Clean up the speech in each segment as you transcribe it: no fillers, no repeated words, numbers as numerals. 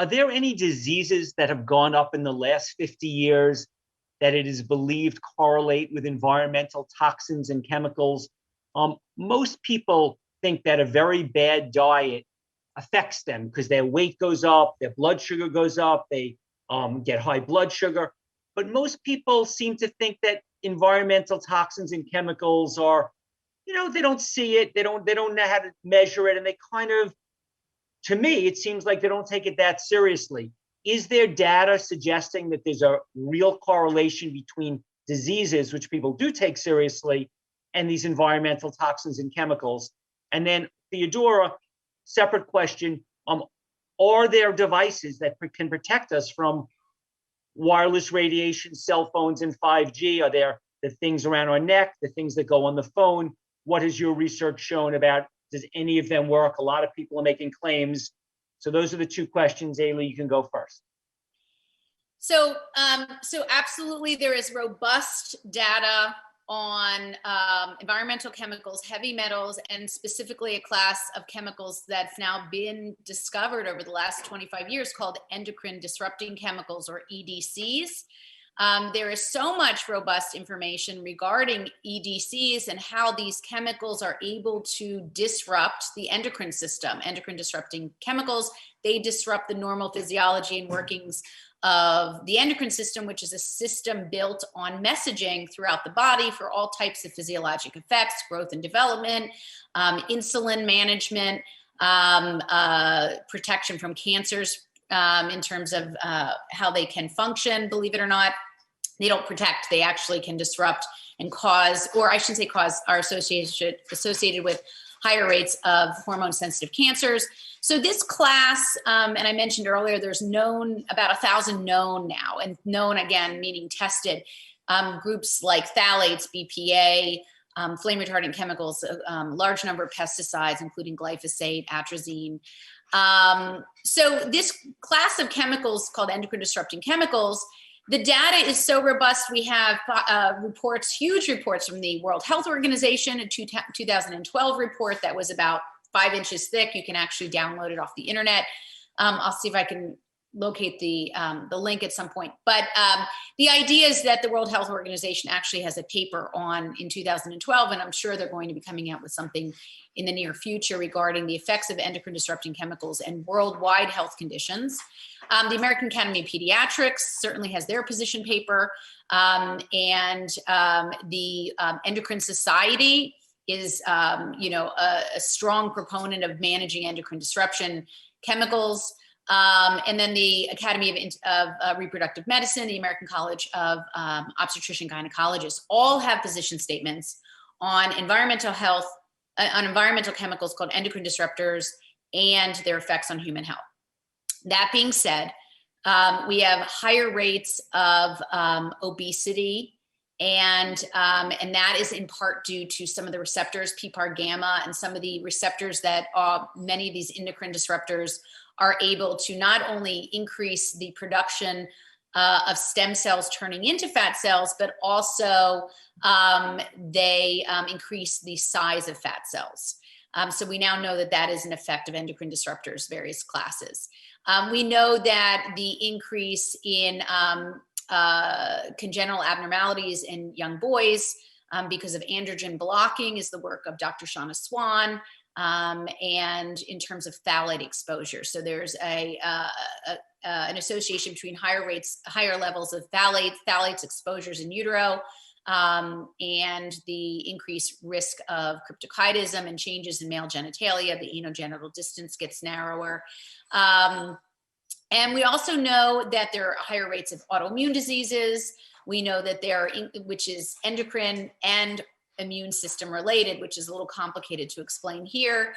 are there any diseases that have gone up in the last 50 years that it is believed correlate with environmental toxins and chemicals? Most people think that a very bad diet affects them because their weight goes up, their blood sugar goes up, they get high blood sugar. But most people seem to think that environmental toxins and chemicals are, they don't see it, they don't know how to measure it, and they kind of, to me, it seems like they don't take it that seriously. Is there data suggesting that there's a real correlation between diseases, which people do take seriously, and these environmental toxins and chemicals? And then, Theodora, separate question, are there devices that can protect us from wireless radiation, cell phones, and 5G? Are there the things around our neck, the things that go on the phone? What has your research shown about, does any of them work? A lot of people are making claims. So those are the two questions. Aly, you can go first. So absolutely, there is robust data on environmental chemicals, heavy metals, and specifically a class of chemicals that's now been discovered over the last 25 years called endocrine disrupting chemicals, or EDCs. There is so much robust information regarding EDCs and how these chemicals are able to disrupt the endocrine system. Endocrine disrupting chemicals, they disrupt the normal physiology and workings of the endocrine system, which is a system built on messaging throughout the body for all types of physiologic effects, growth and development, insulin management, protection from cancers, in terms of how they can function. Believe it or not, they don't protect, they actually can disrupt and cause, or I shouldn't say cause, are associated with higher rates of hormone-sensitive cancers. So this class, and I mentioned earlier, there's known, about 1,000 known now, and known again, meaning tested, groups like phthalates, BPA, flame retardant chemicals, large number of pesticides, including glyphosate, atrazine. So this class of chemicals called endocrine disrupting chemicals, the data is so robust. We have reports, huge reports from the World Health Organization, a 2012 report that was about 5 inches thick. You can actually download it off the internet. I'll see if I can locate the link at some point. But the idea is that the World Health Organization actually has a paper in 2012, and I'm sure they're going to be coming out with something in the near future regarding the effects of endocrine disrupting chemicals and worldwide health conditions. The American Academy of Pediatrics certainly has their position paper, and the Endocrine Society is, a strong proponent of managing endocrine disruption chemicals. And then the Academy of Reproductive Medicine, the American College of Obstetrician Gynecologists, all have position statements on environmental health, on environmental chemicals called endocrine disruptors and their effects on human health. That being said, we have higher rates of obesity, and that is in part due to some of the receptors, PPAR gamma, and some of the receptors that many of these endocrine disruptors are able to not only increase the production of stem cells turning into fat cells, but also they increase the size of fat cells. So we now know that that is an effect of endocrine disruptors, various classes. We know that the increase in congenital abnormalities in young boys because of androgen blocking is the work of Dr. Shauna Swan. And in terms of phthalate exposure. So there's an association between higher levels of phthalates exposures in utero, and the increased risk of cryptorchidism and changes in male genitalia. The anogenital distance gets narrower. And we also know that there are higher rates of autoimmune diseases. We know that which is endocrine and immune system related, which is a little complicated to explain here.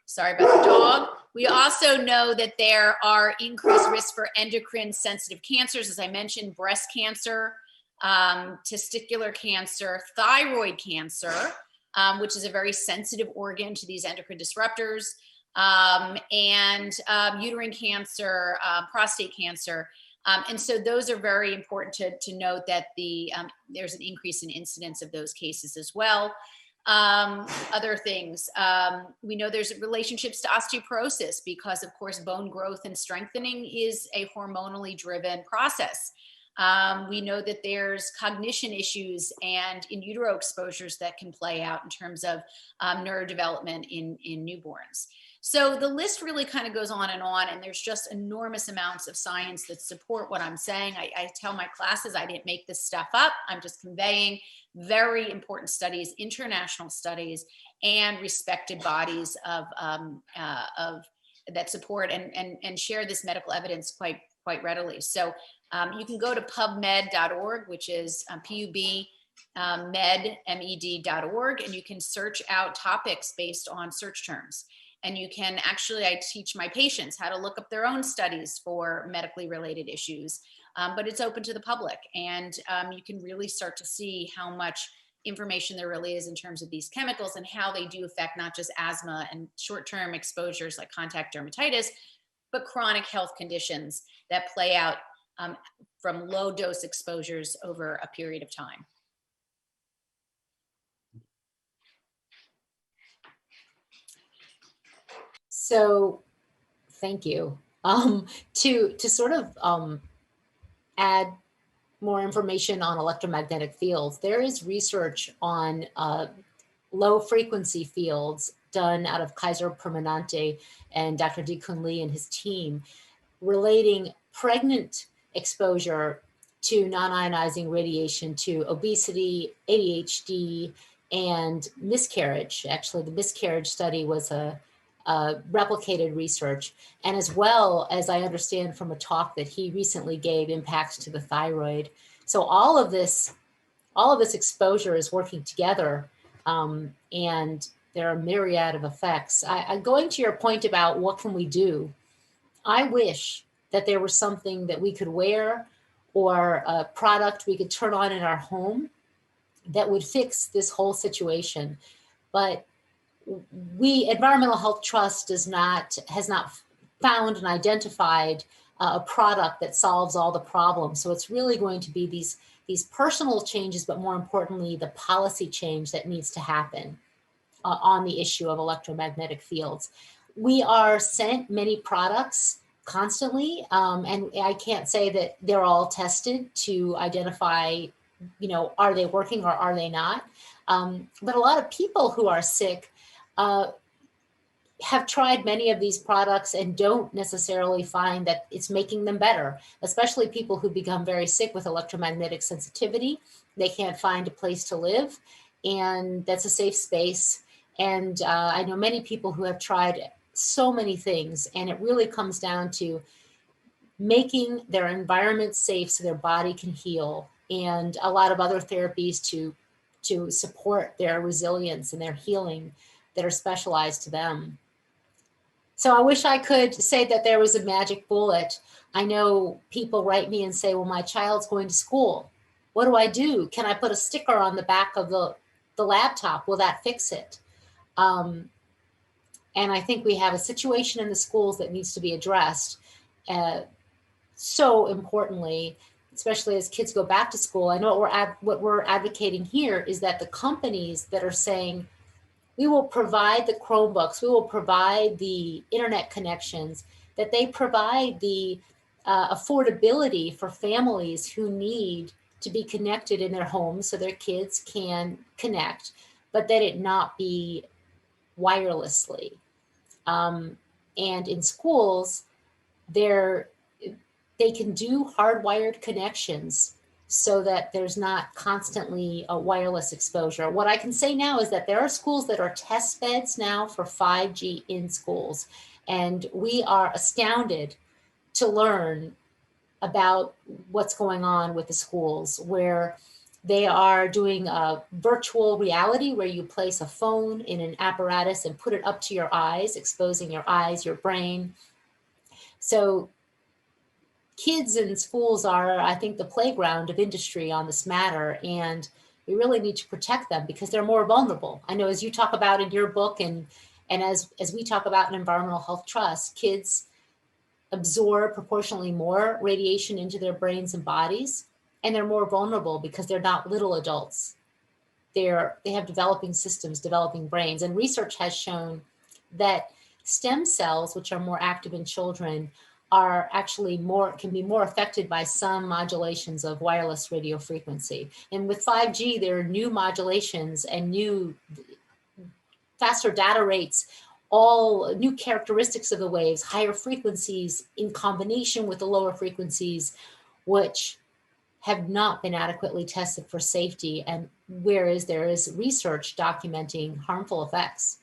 Sorry about the dog. We also know that there are increased risks for endocrine sensitive cancers, as I mentioned, breast cancer, testicular cancer, thyroid cancer, which is a very sensitive organ to these endocrine disruptors, and uterine cancer, prostate cancer. And so those are very important to note that there's an increase in incidence of those cases as well. Other things, we know there's relationships to osteoporosis because, of course, bone growth and strengthening is a hormonally driven process. We know that there's cognition issues and in utero exposures that can play out in terms of neurodevelopment in newborns. So the list really kind of goes on, and there's just enormous amounts of science that support what I'm saying. I tell my classes I didn't make this stuff up. I'm just conveying very important studies, international studies, and respected bodies of that support and share this medical evidence quite readily. So you can go to pubmed.org, which is med.org, and you can search out topics based on search terms. And you can actually, I teach my patients how to look up their own studies for medically related issues, but it's open to the public. And you can really start to see how much information there really is in terms of these chemicals and how they do affect not just asthma and short-term exposures like contact dermatitis, but chronic health conditions that play out from low dose exposures over a period of time. So thank you. To sort of add more information on electromagnetic fields, there is research on low frequency fields done out of Kaiser Permanente and Dr. Di-Kun Lee and his team relating pregnant exposure to non-ionizing radiation to obesity, ADHD, and miscarriage. Actually, the miscarriage study was a replicated research, and as well as I understand from a talk that he recently gave, impacts to the thyroid. So all of this exposure is working together, and there are a myriad of effects. Going to your point about what can we do, I wish that there was something that we could wear or a product we could turn on in our home that would fix this whole situation. But Environmental Health Trust has not found and identified a product that solves all the problems. So it's really going to be these personal changes, but more importantly, the policy change that needs to happen on the issue of electromagnetic fields. We are sent many products constantly, and I can't say that they're all tested to identify, are they working or are they not? But a lot of people who are sick have tried many of these products and don't necessarily find that it's making them better, especially people who become very sick with electromagnetic sensitivity. They can't find a place to live, and that's a safe space. And I know many people who have tried so many things, and it really comes down to making their environment safe so their body can heal, and a lot of other therapies to support their resilience and their healing that are specialized to them. So I wish I could say that there was a magic bullet. I know people write me and say, well, my child's going to school. What do I do? Can I put a sticker on the back of the laptop? Will that fix it? And I think we have a situation in the schools that needs to be addressed. So importantly, especially as kids go back to school, I know what we're advocating here is that the companies that are saying, we will provide the Chromebooks, we will provide the internet connections, that they provide the affordability for families who need to be connected in their homes so their kids can connect, but that it not be wirelessly. And in schools, they can do hardwired connections so that there's not constantly a wireless exposure. What I can say now is that there are schools that are test beds now for 5G in schools. And we are astounded to learn about what's going on with the schools, where they are doing a virtual reality where you place a phone in an apparatus and put it up to your eyes, exposing your eyes, your brain. So kids in schools are, I think, the playground of industry on this matter, and we really need to protect them because they're more vulnerable. I know, as you talk about in your book, and as we talk about in Environmental Health Trust, kids absorb proportionally more radiation into their brains and bodies, and they're more vulnerable because they're not little adults. they have developing systems, developing brains. And research has shown that stem cells, which are more active in children, are actually can be more affected by some modulations of wireless radio frequency. And with 5G, there are new modulations and new faster data rates, all new characteristics of the waves, higher frequencies in combination with the lower frequencies, which have not been adequately tested for safety. And whereas there is research documenting harmful effects.